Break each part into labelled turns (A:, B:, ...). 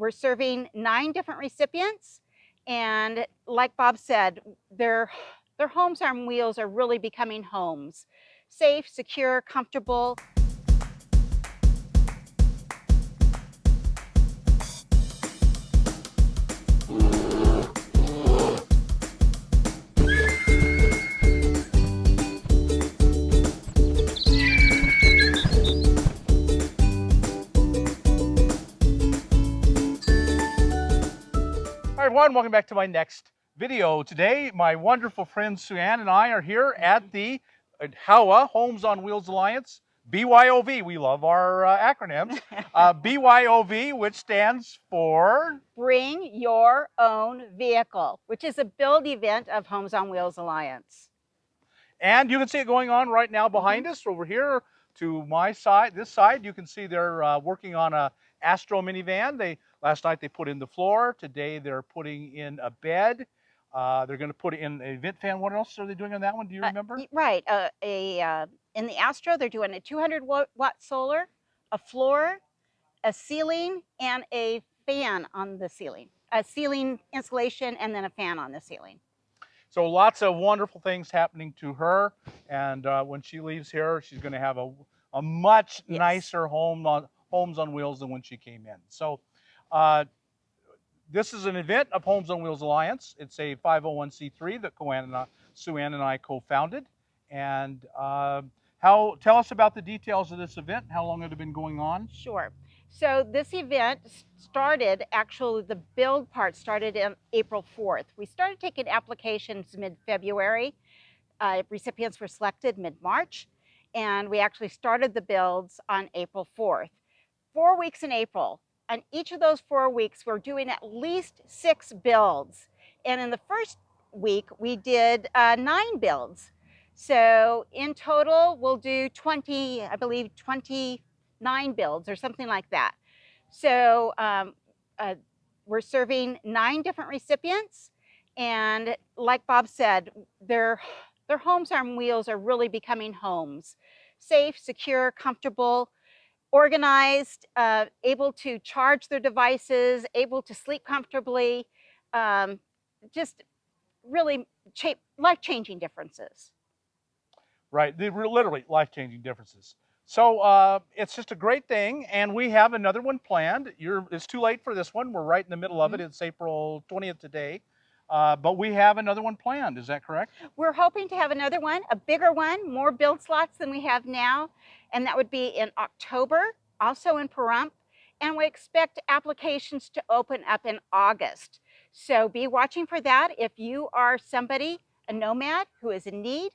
A: We're serving 9 different recipients, and like Bob said, their homes on wheels are really becoming homes. Safe, secure, comfortable.
B: Hi everyone, welcome back to my next video. Today, my wonderful friend Sue-Ann and I are here at the HOWA, Homes on Wheels Alliance, BYOV. We love our acronyms. BYOV, which stands for?
A: Bring Your Own Vehicle, which is a build event of Homes on Wheels Alliance.
B: And you can see it going on right now behind us. Over here to my side, this side, you can see they're working on a Astro minivan. Last night they put in the floor. Today they're putting in a bed. They're going to put in a vent fan. What else are they doing on that one? Do you remember?
A: Right. In the Astro, they're doing a 200-watt solar, a floor, a ceiling, and a fan on the ceiling. A ceiling installation and then a fan on the ceiling.
B: So lots of wonderful things happening to her. And when she leaves here, she's going to have a much nicer Homes on Wheels than when she came in. So this is an event of Homes on Wheels Alliance. It's a 501c3 that Sue-Ann and I co-founded. And tell us about the details of this event. How long had it been going on?
A: Sure. So this event started, actually the build part started on April 4th. We started taking applications mid-February. Recipients were selected mid-March, and we actually started the builds on April 4th. 4 weeks in April. On each of those 4 weeks, we're doing at least 6 builds. And in the first week, we did 9 builds. So in total, we'll do 29 builds or something like that. So we're serving 9 different recipients. And like Bob said, their homes on wheels are really becoming homes. Safe, secure, comfortable, organized, able to charge their devices, able to sleep comfortably, just really life-changing differences.
B: Right, they were literally life-changing differences. So it's just a great thing, and we have another one planned. It's too late for this one. We're right in the middle of it. It's April 20th today. But we have another one planned, is that correct?
A: We're hoping to have another one, a bigger one, more build slots than we have now, and that would be in October, also in Pahrump, and we expect applications to open up in August. So be watching for that. If you are somebody, a nomad who is in need,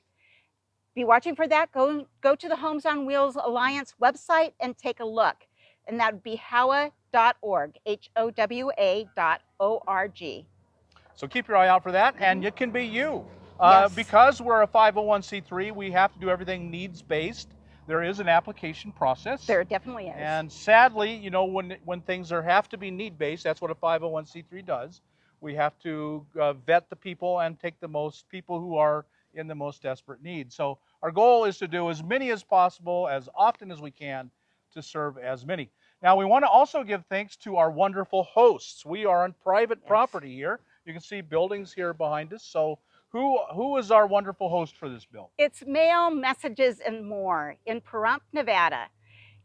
A: be watching for that. Go to the Homes on Wheels Alliance website and take a look, and that would be howa.org, HOWA.org.
B: So keep your eye out for that, and it can be you.
A: Yes.
B: Because we're a 501c3, we have to do everything needs-based. There is an application process.
A: There definitely is.
B: And sadly, you know, when things have to be need-based, that's what a 501c3 does. We have to vet the people and take the most people who are in the most desperate need. So our goal is to do as many as possible, as often as we can, to serve as many. Now, we want to also give thanks to our wonderful hosts. We are on private property here. You can see buildings here behind us. So who is our wonderful host for this build?
A: It's Mail, Messages, and More in Pahrump, Nevada.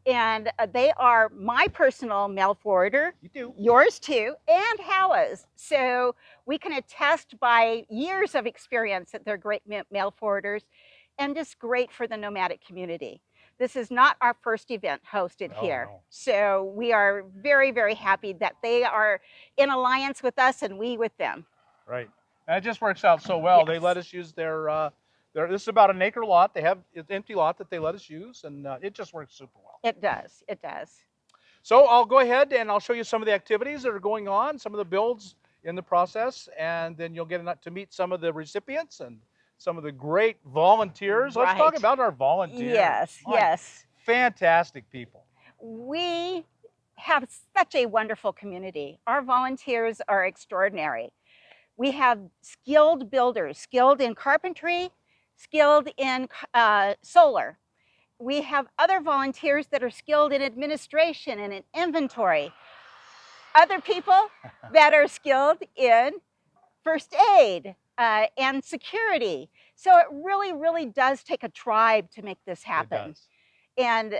A: And they are my personal mail forwarder.
B: You do.
A: Yours too, and HOWA's. So we can attest by years of experience that they're great mail forwarders and just great for the nomadic community. This is not our first event hosted here.
B: No.
A: So we are very, very happy that they are in alliance with us and we with them.
B: Right. And it just works out so well.
A: Yes.
B: They let us use this is about an acre lot. They have an empty lot that they let us use, and it just works super well.
A: It does. It does.
B: So I'll go ahead and I'll show you some of the activities that are going on, some of the builds in the process, and then you'll get to meet some of the recipients and some of the great volunteers. Let's talk about our volunteers.
A: Yes, yes.
B: Fantastic people.
A: We have such a wonderful community. Our volunteers are extraordinary. We have skilled builders, skilled in carpentry, skilled in solar. We have other volunteers that are skilled in administration and in inventory. other people that are skilled in first aid and security. So it really, really does take a tribe to make this happen.
B: It does.
A: And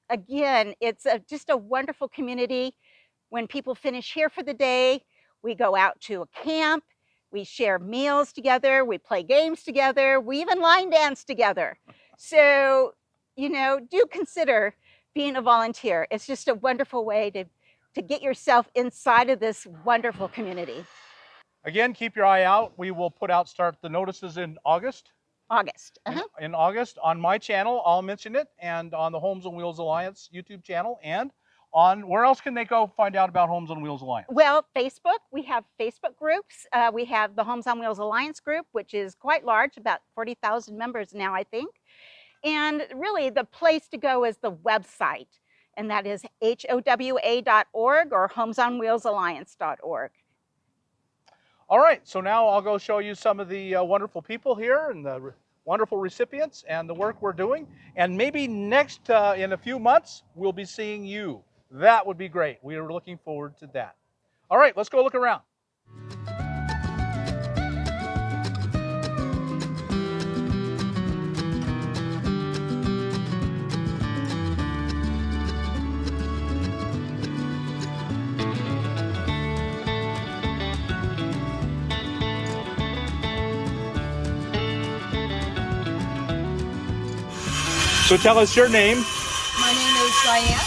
A: again, it's just a wonderful community. When people finish here for the day, we go out to a camp, we share meals together, we play games together, we even line dance together. So, you know, do consider being a volunteer. It's just a wonderful way to get yourself inside of this wonderful community.
B: Again, keep your eye out. We will start the notices in August.
A: August.
B: In August on my channel, I'll mention it, and on the Homes on Wheels Alliance YouTube channel, and on where else can they go find out about Homes on Wheels Alliance?
A: Well, Facebook, we have Facebook groups. We have the Homes on Wheels Alliance group, which is quite large, about 40,000 members now, I think. And really the place to go is the website, and that is HOWA.org or homesonwheelsalliance.org.
B: All right, so now I'll go show you some of the wonderful people here and the wonderful recipients and the work we're doing. And maybe next, in a few months, we'll be seeing you. That would be great. We are looking forward to that. All right, let's go look around. So tell us your name.
C: My name is Diane.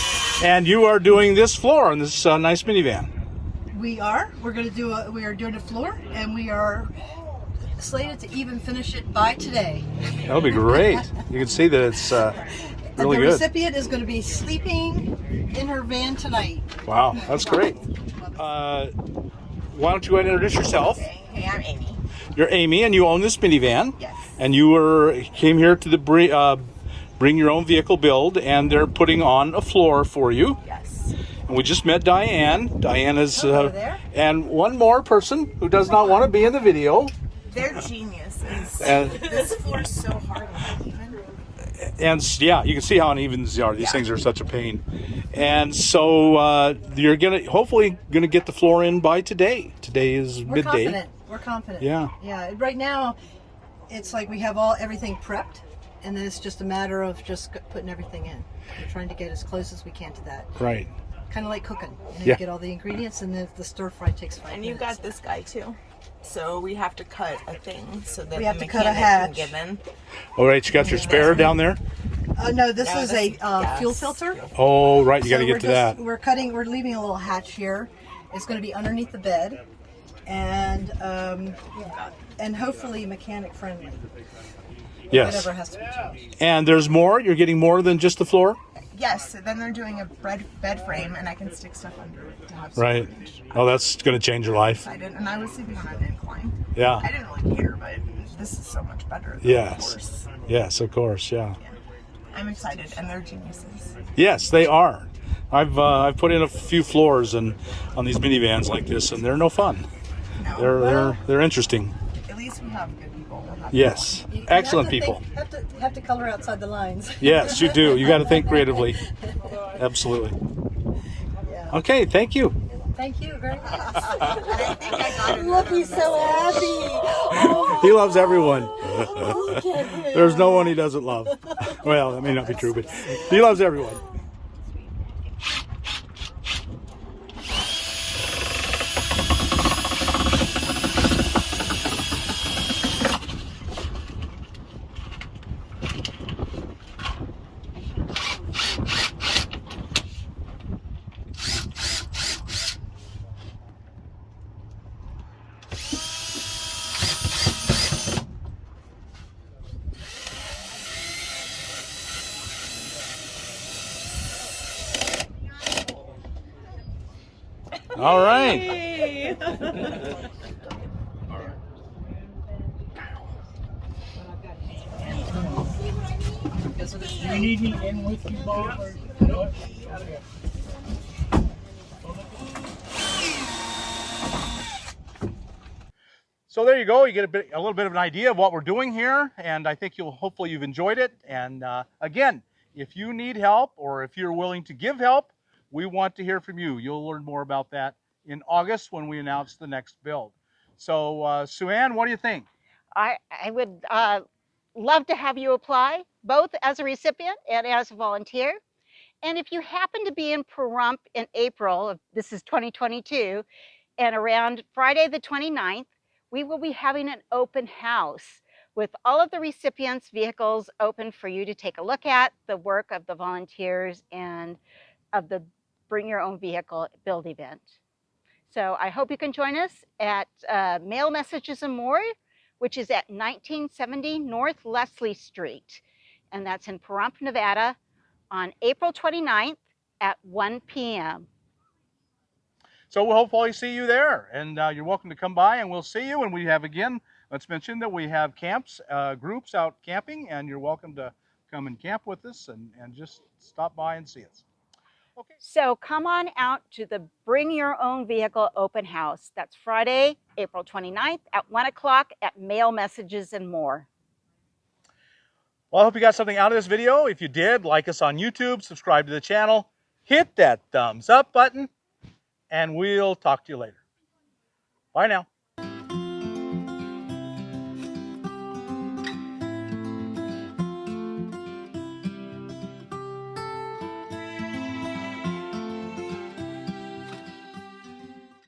B: And you are doing this floor on this nice minivan.
C: We are. We are doing a floor, and we are slated to even finish it by today.
B: That'll be great. You can see that it's really
C: the
B: good.
C: recipient is going to be sleeping in her van tonight.
B: Wow, that's great. Why don't you go ahead and introduce yourself?
D: Hey, I'm Amy.
B: You're Amy, and you own this minivan.
D: Yes.
B: And you came here to the bring your own vehicle build, and they're putting on a floor for you.
D: Yes.
B: And we just met Diane. Diane is,
C: there.
B: and one more person who does not want to be in the video.
D: They're geniuses.
B: And,
D: This floor's so hard and uneven.
B: and yeah, you can see how uneven these are. These things are such a pain. And so you're hopefully gonna get the floor in by today. Today is
C: We're
B: midday.
C: confident. We're confident.
B: Yeah.
C: Yeah. Right now, it's like we have everything prepped, and then it's just a matter of just putting everything in. We're trying to get as close as we can to that.
B: Right.
C: Kind of like cooking. You
B: Yeah.
C: get all the ingredients, and then the stir fry takes 5
D: And
C: minutes.
D: you got this guy too. So we have to cut a thing so that
C: We have
D: the
C: to cut a
D: mechanic
C: hatch.
D: can get in.
B: All right, you got your spare down there?
C: No, this
D: No,
C: is
D: this
C: a
D: is gas.
C: fuel filter.
B: Oh, right, you got to
C: So
B: get to that.
C: We're leaving a little hatch here. It's going to be underneath the bed, and hopefully mechanic friendly.
B: Yes.
C: Whatever has to be changed.
B: And there's more? You're getting more than just the floor?
D: Yes, so then they're doing a bed frame and I can stick stuff under it to have
B: Right.
D: storage.
B: Oh, that's going to change your life.
D: And I was sleeping on an incline.
B: Yeah.
D: I didn't really care, but this is so much better than
B: Yes.
D: the horse.
B: Yes, of course, yeah.
D: I'm excited, and they're geniuses.
B: Yes, they are. I've put in a few floors on these minivans like this, and they're no fun.
D: No,
B: They're interesting.
D: at least we have good people. We'll have
B: Yes,
C: You
B: excellent
C: have to
B: people.
C: have to color outside the lines.
B: Yes, you do. You got to think creatively. Absolutely.
C: Yeah.
B: Okay, thank you.
C: Thank you very much.
D: I think I got it.
C: Look, he's so happy. Oh,
B: He loves everyone.
C: look at him.
B: There's no one he doesn't love. Well, that may not be true, but he loves everyone. All right.
E: Do you need me in with you, Bob? Or, no?
B: So there you go. You get a little bit of an idea of what we're doing here, and I think hopefully you've enjoyed it. And again, if you need help or if you're willing to give help, we want to hear from you. You'll learn more about that in August when we announce the next build. So, Sue Ann, what do you think?
A: I would love to have you apply, both as a recipient and as a volunteer. And if you happen to be in Pahrump in April, this is 2022, and around Friday the 29th, we will be having an open house with all of the recipients' vehicles open for you to take a look at, the work of the volunteers and of the Bring Your Own Vehicle build event. So I hope you can join us at Mail Messages and More, which is at 1970 North Leslie Street. And that's in Pahrump, Nevada on April 29th at 1 p.m.
B: So we'll hopefully see you there, and you're welcome to come by, and we'll see you. And we have, again, let's mention that we have camps, groups out camping, and you're welcome to come and camp with us and just stop by and see us.
A: Okay. So come on out to the Bring Your Own Vehicle open house. That's Friday, April 29th at 1 o'clock at Mail Messages and More.
B: Well, I hope you got something out of this video. If you did, like us on YouTube, subscribe to the channel, hit that thumbs up button, and we'll talk to you later. Bye now.